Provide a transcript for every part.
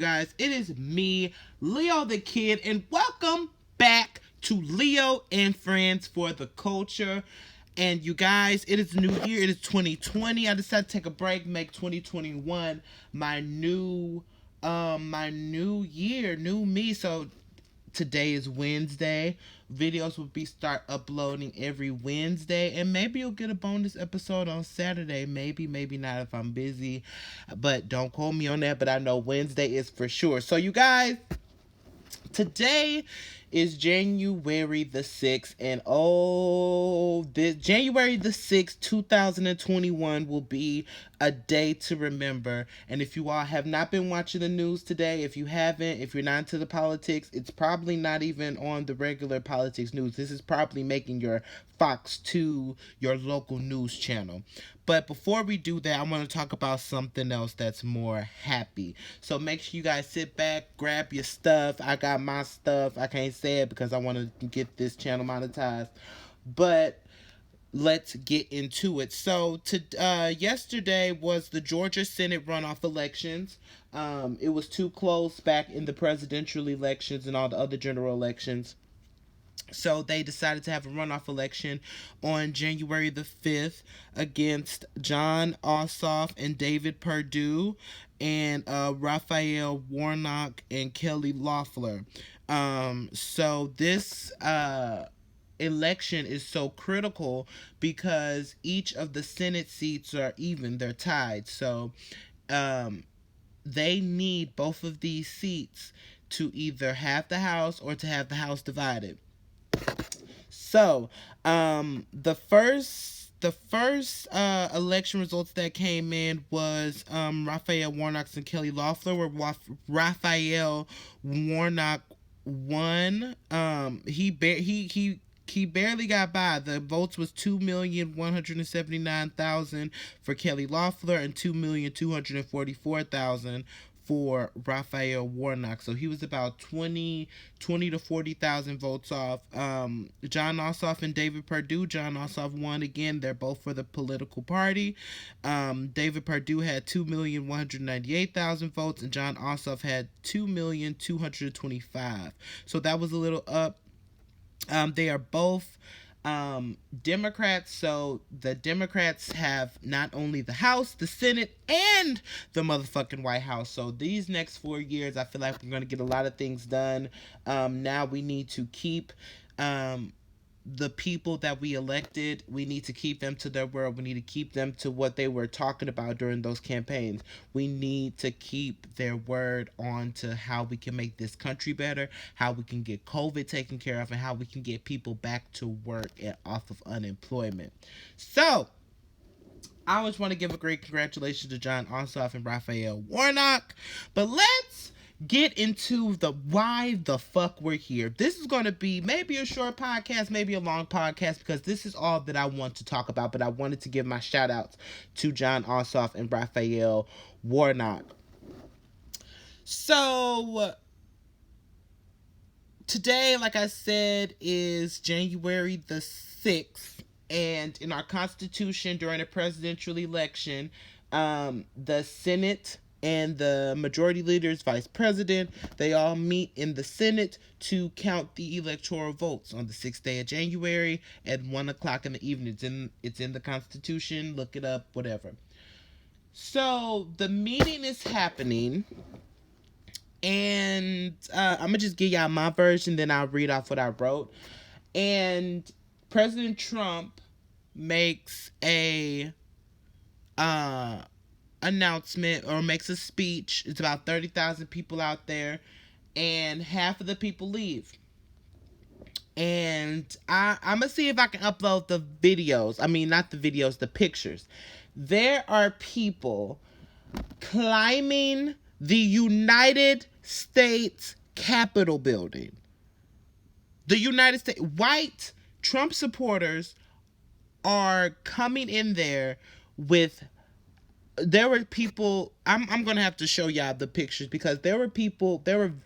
guys? It is me, Leo the Kid, and welcome back to Leo and Friends for the Culture. And you guys, it is new year. It is 2020. I decided to take a break, make 2021 my new year, new me. So today is Wednesday. Videos will be start uploading every Wednesday, and maybe you'll get a bonus episode on Saturday. Maybe not if I'm busy, but don't quote me on that. But I know Wednesday is for sure. So you guys, today is January the 6th, and this January the 6th, 2021 will be a day to remember. And if you all have not been watching the news today, if you haven't, if you're not into the politics, it's probably not even on the regular politics news. This is probably making your Fox 2 your local news channel. But before we do that, I want to talk about something else that's more happy. So make sure you guys sit back, grab your stuff. I got my stuff. I can't say it because I want to get this channel monetized. But let's get into it. So yesterday was the Georgia Senate runoff elections. It was too close back in the presidential elections and all the other general elections. So they decided to have a runoff election on January the 5th against Jon Ossoff and David Perdue and Raphael Warnock and Kelly Loeffler. So this election is so critical because each of the Senate seats are even, they're tied. So they need both of these seats to either have the House or to have the House divided. So, the first election results that came in was Raphael Warnock and Kelly Loeffler, where Raphael Warnock won. He barely got by. The votes was 2,179,000 for Kelly Loeffler and 2,244,000 for Raphael Warnock. So he was about 20 to 40,000 votes off. Jon Ossoff and David Perdue. Jon Ossoff won again. They're both for the political party. David Perdue had 2,198,000 votes, and Jon Ossoff had 2,225,000. So that was a little up. They are both Democrats, so the Democrats have not only the House, the Senate, and the motherfucking White House. So these next 4 years, I feel like we're going to get a lot of things done. Now we need to keep the people that we elected. We need to keep them to their word. We need to keep them to what they were talking about during those campaigns. We need to keep their word on to how we can make this country better, how we can get COVID taken care of, and how we can get people back to work and off of unemployment. So I always want to give a great congratulations to Jon Ossoff and Raphael Warnock. But let's get into the why the fuck we're here. This is going to be maybe a short podcast, maybe a long podcast, because this is all that I want to talk about. But I wanted to give my shout outs to Jon Ossoff and Raphael Warnock. So today, like I said, is January the 6th. And in our Constitution, during a presidential election, the Senate and the majority leader's vice president, they all meet in the Senate to count the electoral votes on the 6th day of January at 1 o'clock in the evening. It's in the Constitution. Look it up, whatever. So the meeting is happening, and I'm going to just give y'all my version, then I'll read off what I wrote. And President Trump makes a announcement or makes a speech. It's about 30,000 people out there, and half of the people leave. And I'm gonna see if I can upload the videos. I mean, not the videos, the pictures. There are people climbing the United States Capitol building. The United States white Trump supporters are coming in there with. There were people, I'm going to have to show y'all the pictures, because there were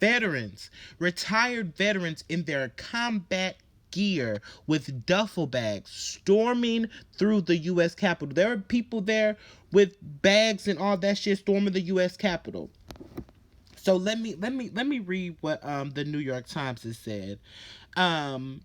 veterans, retired veterans in their combat gear with duffel bags storming through the U.S. Capitol. There were people there with bags and all that shit storming the U.S. Capitol. So let me read what the New York Times has said. Um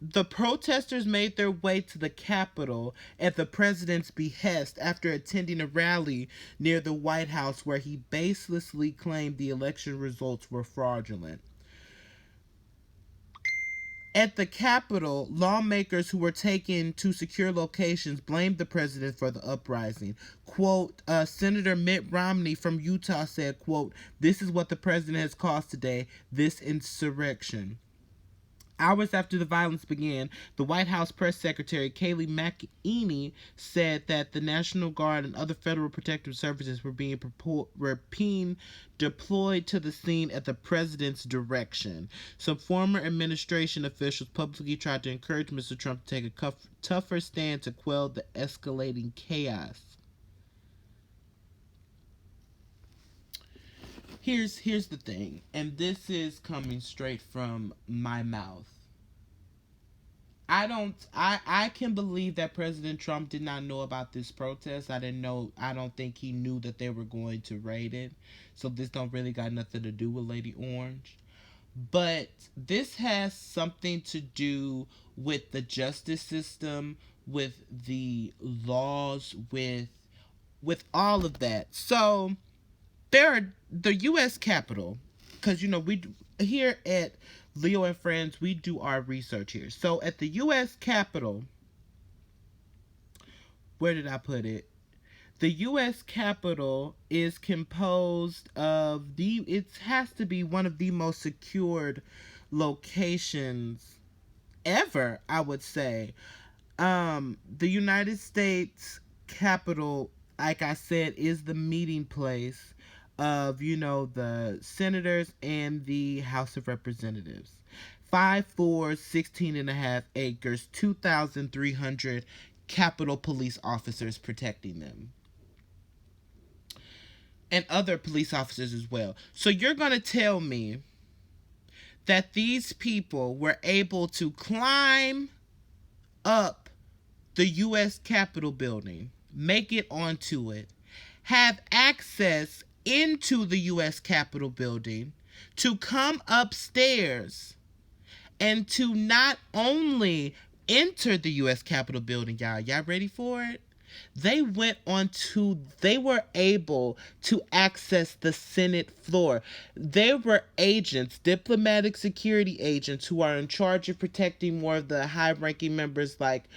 the protesters made their way to the Capitol at the president's behest after attending a rally near the White House where he baselessly claimed the election results were fraudulent. At the Capitol, lawmakers who were taken to secure locations blamed the president for the uprising. Quote, Senator Mitt Romney from Utah said, quote, "This is what the president has caused today, this insurrection." Hours after the violence began, the White House press secretary Kayleigh McEnany said that the National Guard and other federal protective services were being deployed to the scene at the president's direction. Some former administration officials publicly tried to encourage Mr. Trump to take a tougher stand to quell the escalating chaos. Here's the thing, and this is coming straight from my mouth. I can believe that President Trump did not know about this protest. I don't think he knew that they were going to raid it. So this don't really got nothing to do with Lady Orange. But this has something to do with the justice system, with the laws, with all of that. So there are the US Capitol, because we here at Leo and Friends, we do our research here. So at the US Capitol, where did I put it? The US Capitol is composed of it has to be one of the most secured locations ever, I would say. The United States Capitol, like I said, is the meeting place of, the senators and the House of Representatives. 5 floors, 16 and a half acres, 2,300 Capitol police officers protecting them. And other police officers as well. So you're going to tell me that these people were able to climb up the U.S. Capitol building, make it onto it, have access into the U.S. Capitol building, to come upstairs, and to not only enter the U.S. Capitol building, y'all ready for it? They were able to access the Senate floor. There were agents, diplomatic security agents, who are in charge of protecting more of the high ranking members, like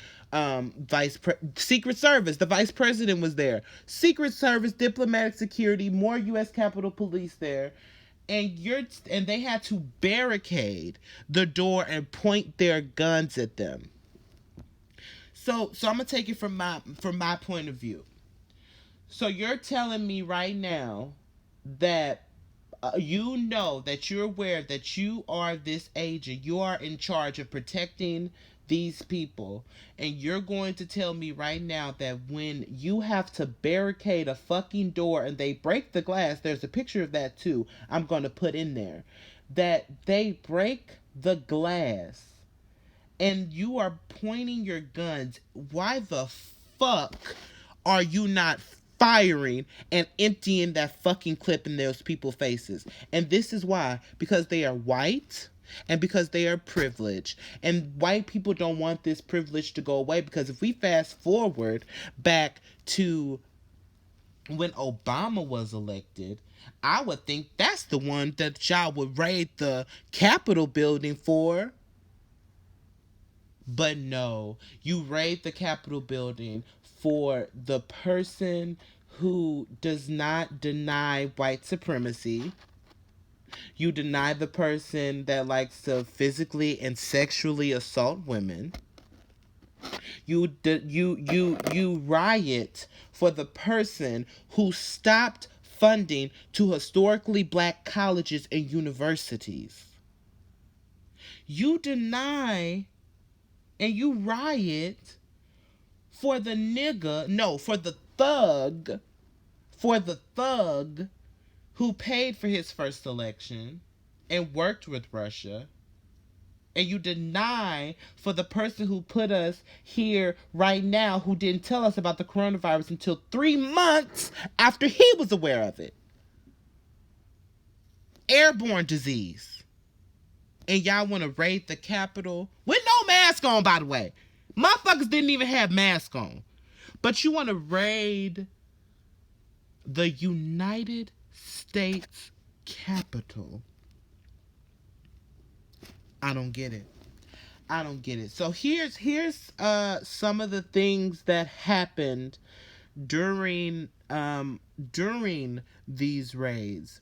Secret Service. The vice president was there. Secret Service, diplomatic security, more U.S. Capitol Police there. And they had to barricade the door and point their guns at them. So I'm gonna take it from my point of view. So you're telling me right now that that you're aware that you are this agent, you are in charge of protecting these people, and you're going to tell me right now that when you have to barricade a fucking door and they break the glass, there's a picture of that too, I'm going to put in there, that they break the glass and you are pointing your guns, why the fuck are you not firing and emptying that fucking clip in those people's faces? And this is why, because they are white and because they are privileged. And white people don't want this privilege to go away, because if we fast forward back to when Obama was elected, I would think that's the one that y'all would raid the Capitol building for. But no, you raid the Capitol building for the person who does not deny white supremacy. You deny the person that likes to physically and sexually assault women. You riot for the person who stopped funding to historically black colleges and universities. You deny and you riot for the nigga, no, for the thug who paid for his first election and worked with Russia. And you deny for the person who put us here right now, who didn't tell us about the coronavirus until 3 months after he was aware of it. airborne disease. And y'all want to raid the Capitol with no mask on, by the way. Motherfuckers didn't even have masks on. But you want to raid the United States Capitol. I don't get it. I don't get it. So here's some of the things that happened during these raids.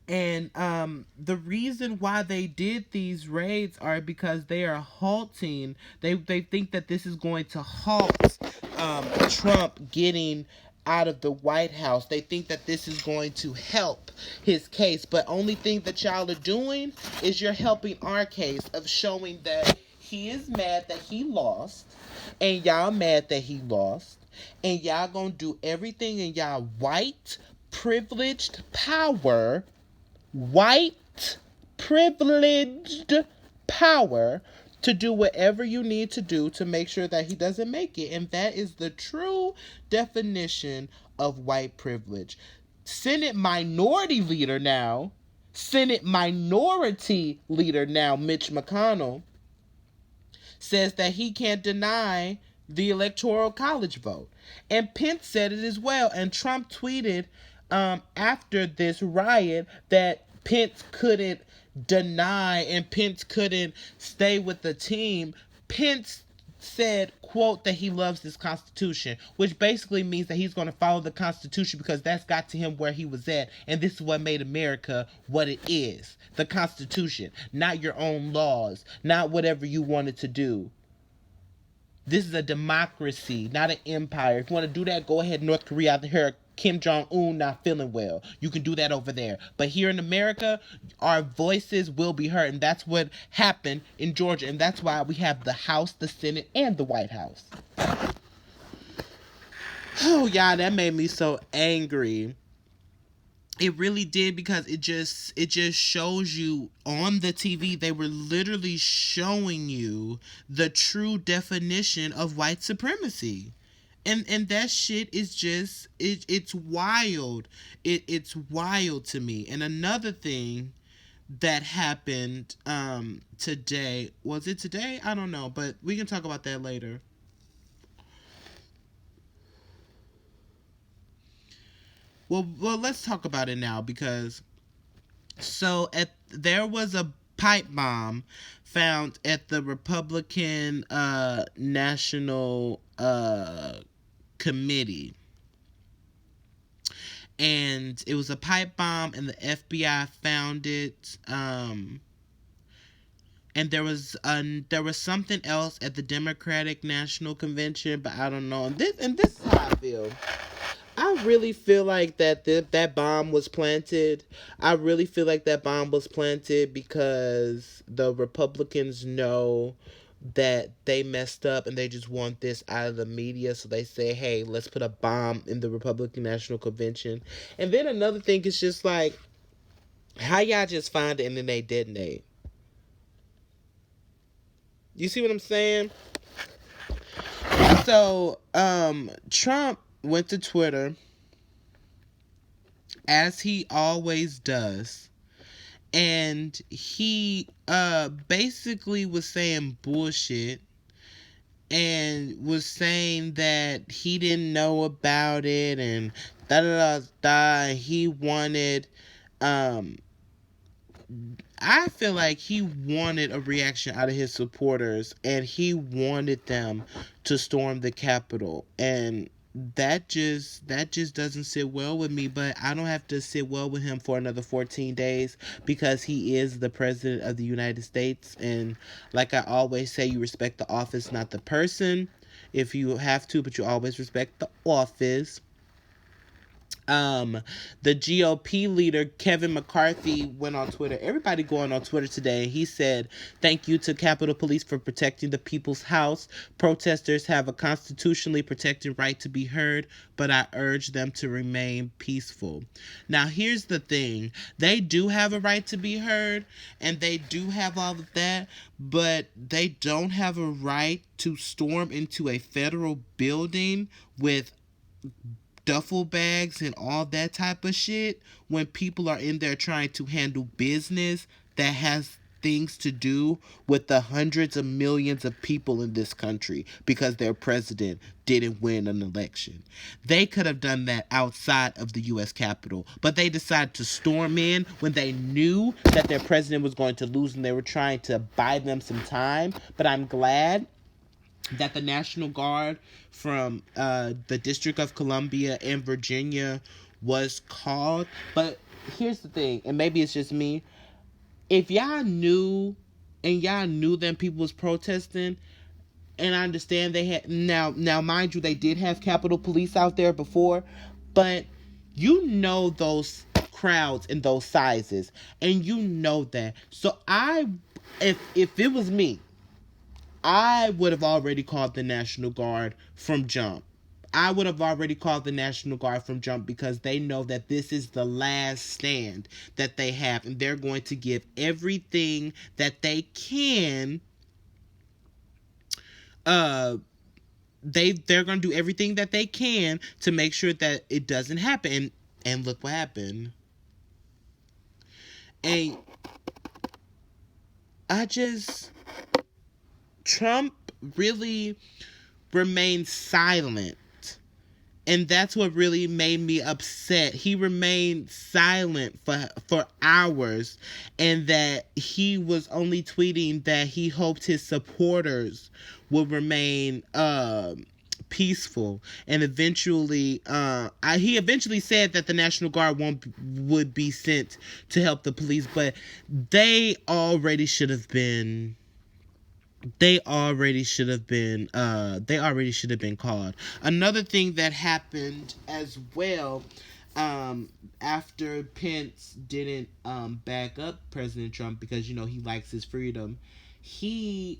And the reason why they did these raids are because they are halting. They think that this is going to halt Trump getting out of the White House. They think that this is going to help his case. But only thing that y'all are doing is you're helping our case of showing that he is mad that he lost, and y'all mad that he lost, and y'all gonna do everything in y'all white privileged power to do whatever you need to do to make sure that he doesn't make it. And that is the true definition of white privilege. Senate minority leader now, Mitch McConnell, says that he can't deny the electoral college vote. And Pence said it as well. And Trump tweeted after this riot that Pence couldn't deny and Pence couldn't stay with the team. Pence said, quote, that he loves this Constitution, which basically means that he's going to follow the Constitution because that's got to him where he was at. And this is what made America what it is. The Constitution, not your own laws, not whatever you wanted to do. This is a democracy, not an empire. If you want to do that, go ahead. North Korea out here, Kim Jong-un not feeling well. You can do that over there. But here in America, our voices will be heard. And that's what happened in Georgia. And that's why we have the House, the Senate, and the White House. Oh, y'all, that made me so angry. It really did, because it just shows you on the TV. They were literally showing you the true definition of white supremacy. And that shit is just it's wild. It's wild to me. And another thing that happened today, was it today? I don't know, but we can talk about that later. Well, let's talk about it now, because there was a pipe bomb found at the Republican National Committee, and it was a pipe bomb, and the FBI found it. And there was something else at the Democratic National Convention, but I don't know. And this is how I feel. I really feel like that bomb was planted. I really feel like that bomb was planted because the Republicans know that they messed up and they just want this out of the media. So they say, hey, let's put a bomb in the Republican National Convention. And then another thing is just like, how y'all just find it and then they detonate? You see what I'm saying? So, Trump went to Twitter, as he always does, and he basically was saying bullshit, and was saying that he didn't know about it, and da da da da. He wanted I feel like he wanted a reaction out of his supporters, and he wanted them to storm the Capitol, and that just doesn't sit well with me. But I don't have to sit well with him for another 14 days, because he is the president of the United States. And like I always say, you respect the office, not the person, if you have to, but you always respect the office. The GOP leader Kevin McCarthy went on Twitter. Everybody going on Twitter today. He said, "Thank you to Capitol Police for protecting the people's house. Protesters have a constitutionally protected right to be heard, but I urge them to remain peaceful." Now, here's the thing. They do have a right to be heard, and they do have all of that, but they don't have a right to storm into a federal building with duffel bags and all that type of shit when people are in there trying to handle business that has things to do with the hundreds of millions of people in this country because their president didn't win an election. They could have done that outside of the US Capitol, but they decided to storm in when they knew that their president was going to lose and they were trying to buy them some time. But I'm glad that the National Guard from the District of Columbia and Virginia was called. But here's the thing, and maybe it's just me. If y'all knew and y'all knew them people was protesting, and I understand they had now mind you, they did have Capitol Police out there before, but you know those crowds and those sizes, and you know that. So if it was me, I would have already called the National Guard from jump. I would have already called the National Guard from jump because they know that this is the last stand that they have, and they're going to give everything that they can. They're going to do everything that they can to make sure that it doesn't happen. And look what happened. And Trump really remained silent. And that's what really made me upset. He remained silent for hours, and that he was only tweeting that he hoped his supporters would remain peaceful. And eventually, he eventually said that the National Guard would be sent to help the police, but they already should have been called. Another thing that happened as well, after Pence didn't back up President Trump because he likes his freedom, he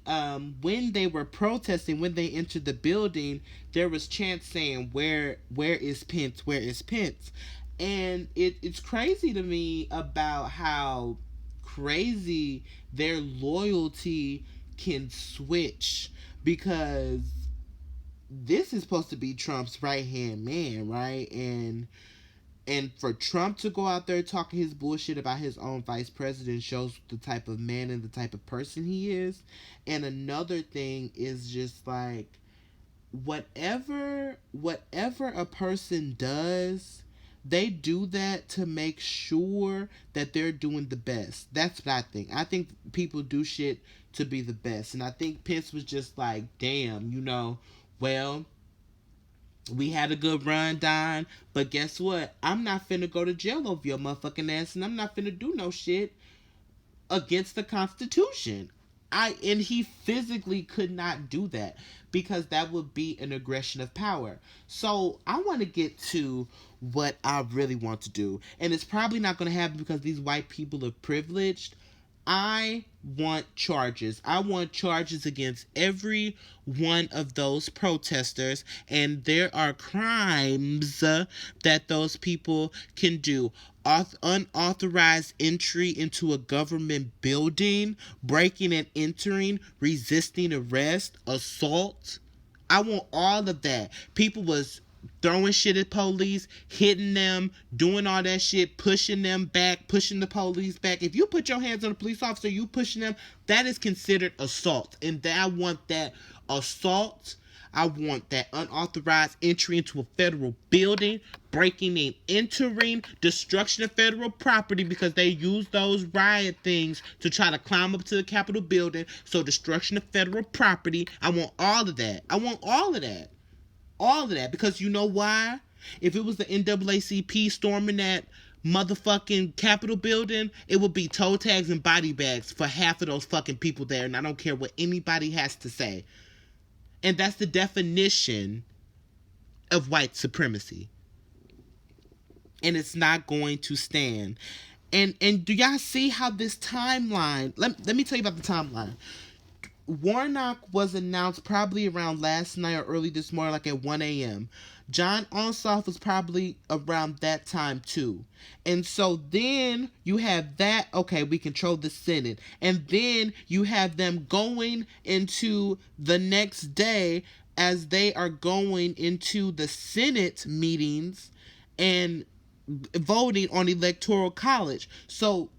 when they were protesting, when they entered the building, there was chants saying, where is Pence, where is Pence? And it's crazy to me about how crazy their loyalty can switch, because this is supposed to be Trump's right hand man, right? And for Trump to go out there talking his bullshit about his own vice president shows the type of man and the type of person he is. And another thing is just like, whatever a person does, they do that to make sure that they're doing the best. That's what I think. I think people do shit to be the best. And I think Pence was just like, damn, well, we had a good run, Don, but guess what? I'm not finna go to jail over your motherfucking ass, and I'm not finna do no shit against the Constitution. And he physically could not do that because that would be an aggression of power. So I want to get to what I really want to do, and it's probably not going to happen because these white people are privileged. I want charges. I want charges against every one of those protesters, and there are crimes that those people can do. Unauthorized entry into a government building, breaking and entering, resisting arrest, assault. I want all of that. People was throwing shit at police, hitting them, doing all that shit, pushing them back, pushing the police back. If you put your hands on a police officer, you pushing them, that is considered assault. And I want that assault. I want that unauthorized entry into a federal building, breaking and entering, destruction of federal property, because they use those riot things to try to climb up to the Capitol building. So destruction of federal property. I want all of that. I want all of that. All of that, because you know why? If it was the NAACP storming that motherfucking Capitol building, it would be toe tags and body bags for half of those fucking people there, and I don't care what anybody has to say. And that's the definition of white supremacy. And it's not going to stand. And do y'all see how this timeline, let me tell you about the timeline. Warnock was announced probably around last night or early this morning, like at 1 a.m. John Ossoff was probably around that time too. And so then you have that, okay, we control the Senate. And then you have them going into the next day as they are going into the Senate meetings and voting on electoral college. So,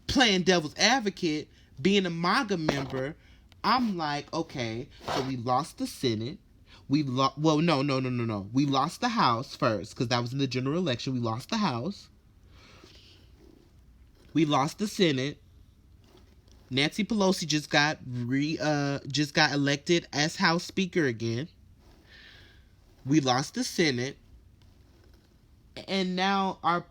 playing devil's advocate, being a MAGA member, I'm like, okay, so we lost the Senate. We lost. Well, no. We lost the House first because that was in the general election. We lost the House. We lost the Senate. Nancy Pelosi just got elected as House Speaker again. We lost the Senate, and now our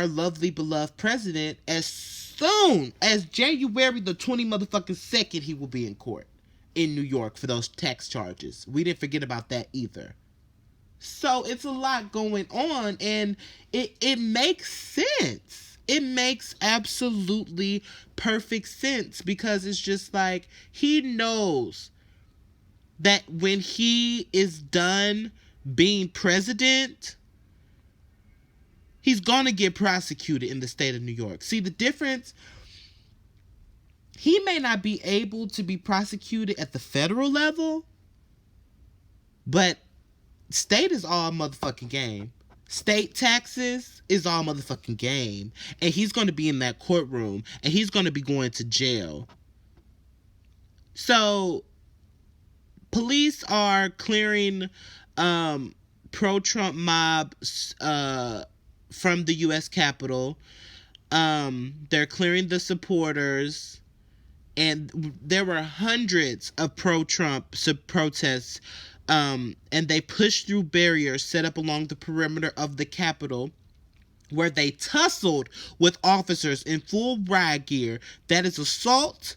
lovely beloved president, as soon as January the 20 motherfucking second, he will be in court in New York for those tax charges. We didn't forget about that either. So it's a lot going on, and it makes sense. It makes absolutely perfect sense because it's just like he knows that when he is done being president, he's going to get prosecuted in the state of New York. See the difference? He may not be able to be prosecuted at the federal level, but state is all motherfucking game. State taxes is all motherfucking game. And he's going to be in that courtroom. And he's going to be going to jail. So, police are clearing pro-Trump mob from the U.S. Capitol. They're clearing the supporters. And there were hundreds of pro-Trump protests. And they pushed through barriers set up along the perimeter of the Capitol, where they tussled with officers in full riot gear. That is assault.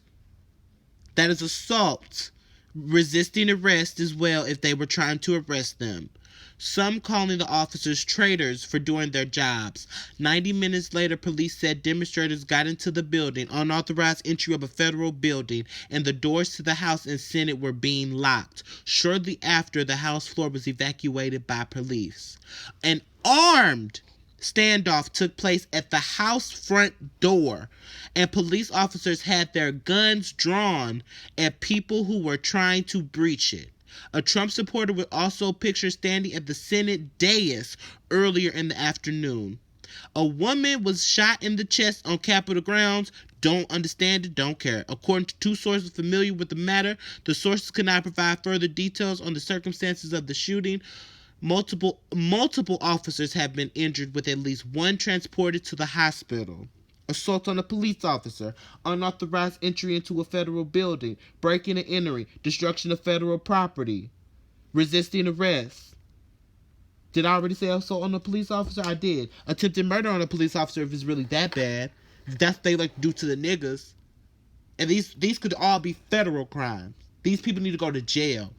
That is assault. Resisting arrest as well if they were trying to arrest them. Some calling the officers traitors for doing their jobs. 90 minutes later, police said demonstrators got into the building, unauthorized entry of a federal building, and the doors to the House and Senate were being locked. Shortly after, the House floor was evacuated by police. An armed standoff took place at the House front door, and police officers had their guns drawn at people who were trying to breach it. A Trump supporter was also pictured standing at the Senate dais earlier in the afternoon. A woman was shot in the chest on Capitol grounds. Don't understand it, don't care. According to two sources familiar with the matter, the sources could not provide further details on the circumstances of the shooting. Multiple officers have been injured, with at least one transported to the hospital. Assault on a police officer, unauthorized entry into a federal building, breaking and entering, destruction of federal property, resisting arrest. Did I already say assault on a police officer? I did. Attempted murder on a police officer if it's really that bad. That's what they like to do to the niggas. And these could all be federal crimes. These people need to go to jail.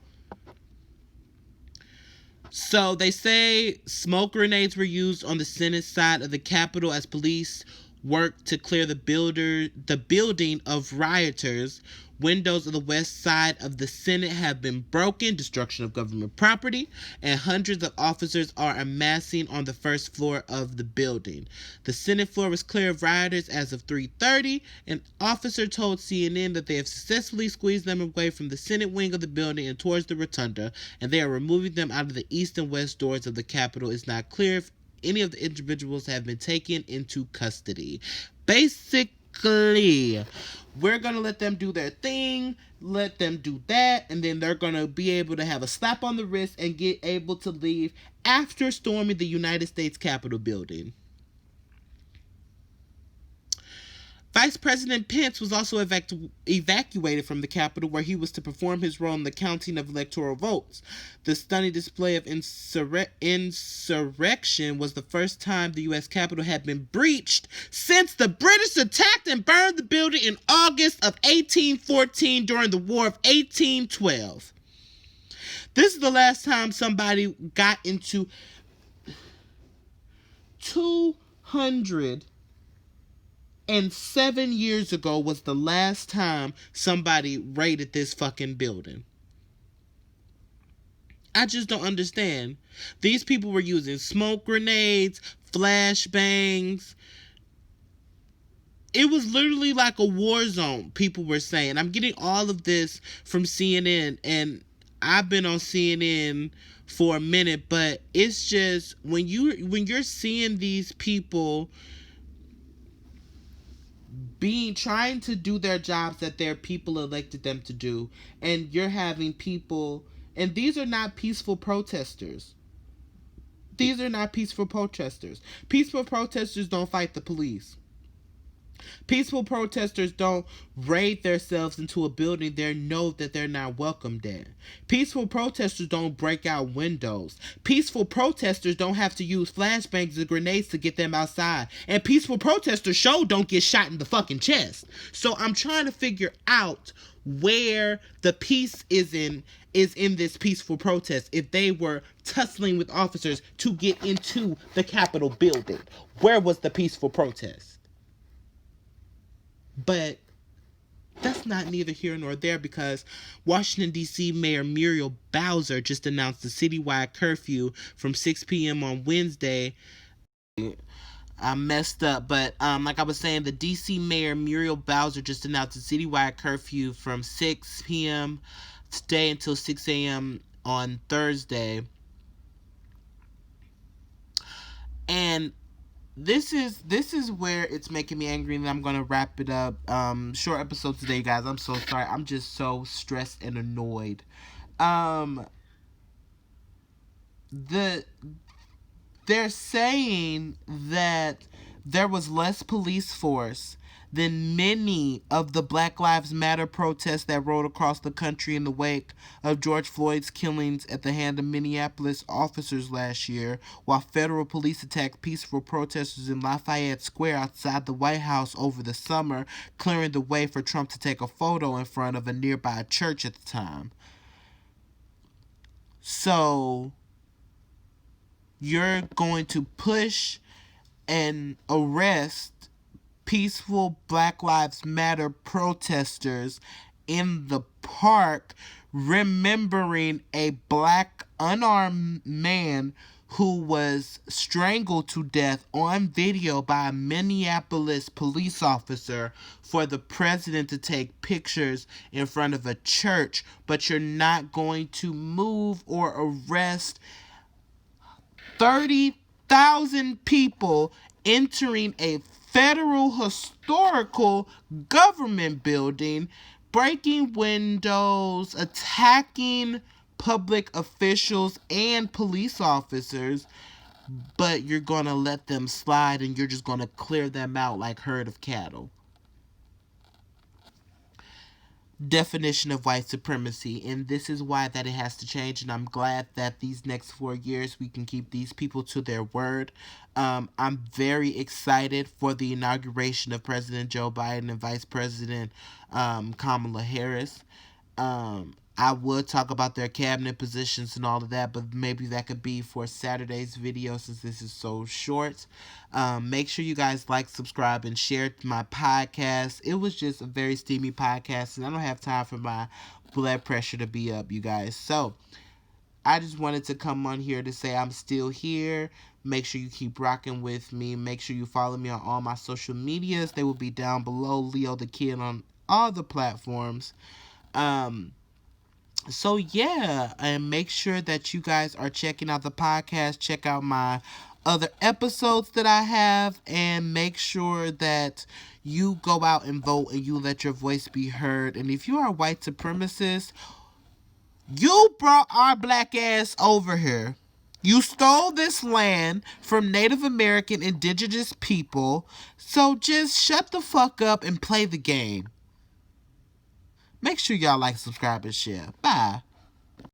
So they say smoke grenades were used on the Senate side of the Capitol as police worked to clear the building of rioters. Windows of the west side of the Senate have been broken, destruction of government property, and hundreds of officers are amassing on the first floor of the building. The Senate floor was clear of rioters as of 3:30. An officer told CNN that they have successfully squeezed them away from the Senate wing of the building and towards the rotunda, and they are removing them out of the east and west doors of the Capitol. It's not clear if any of the individuals have been taken into custody. Basically, we're going to let them do their thing, let them do that, and then they're going to be able to have a slap on the wrist and get able to leave after storming the United States Capitol building. Vice President Pence was also evacuated from the Capitol, where he was to perform his role in the counting of electoral votes. The stunning display of insurrection was the first time the U.S. Capitol had been breached since the British attacked and burned the building in August of 1814 during the War of 1812. This is the last time somebody got into 207 years ago was the last time somebody raided this fucking building. I just don't understand. These people were using smoke grenades, flashbangs. It was literally like a war zone, people were saying. I'm getting all of this from CNN, and I've been on CNN for a minute, but it's just when you're seeing these people being trying to do their jobs that their people elected them to do, and you're having people, and these are not peaceful protesters. These are not peaceful protesters. Peaceful protesters don't fight the police. Peaceful protesters don't raid themselves into a building they know that they're not welcomed in. Peaceful protesters don't break out windows. Peaceful protesters don't have to use flashbangs or grenades to get them outside. And peaceful protesters sure don't get shot in the fucking chest. So I'm trying to figure out where the peace is in this peaceful protest. If they were tussling with officers to get into the Capitol building, where was the peaceful protest? But that's not neither here nor there, because Washington, D.C. Mayor Muriel Bowser just announced a citywide curfew from 6 p.m. on Wednesday. I messed up, but like I was saying, the D.C. Mayor Muriel Bowser just announced a citywide curfew from 6 p.m. today until 6 a.m. on Thursday. And this is where it's making me angry, and I'm gonna wrap it up. Short episode today, guys. I'm so sorry. I'm just so stressed and annoyed. Um, the they're saying that there was less police force than many of the Black Lives Matter protests that rolled across the country in the wake of George Floyd's killings at the hand of Minneapolis officers last year, while federal police attacked peaceful protesters in Lafayette Square outside the White House over the summer, clearing the way for Trump to take a photo in front of a nearby church at the time. So, you're going to push and arrest peaceful Black Lives Matter protesters in the park, remembering a black unarmed man who was strangled to death on video by a Minneapolis police officer, for the president to take pictures in front of a church, but you're not going to move or arrest 30,000 people entering a federal historical government building, breaking windows, attacking public officials and police officers, but you're going to let them slide and you're just going to clear them out like herd of cattle. Definition of white supremacy, and this is why that it has to change, and I'm glad that these next 4 years we can keep these people to their word. I'm very excited for the inauguration of President Joe Biden and Vice President Kamala Harris. I would talk about their cabinet positions and all of that, but maybe that could be for Saturday's video since this is so short. Make sure you guys like, subscribe, and share my podcast. It was just a very steamy podcast, and I don't have time for my blood pressure to be up, you guys. So, I just wanted to come on here to say I'm still here. Make sure you keep rocking with me. Make sure you follow me on all my social medias. They will be down below. Leo the Kid on all the platforms. So yeah, and make sure that you guys are checking out the podcast. Check out my other episodes that I have, and make sure that you go out and vote and you let your voice be heard. And if you are a white supremacist, you brought our black ass over here. You stole this land from Native American indigenous people, so just shut the fuck up and play the game. Make sure y'all like, subscribe, and share. Bye.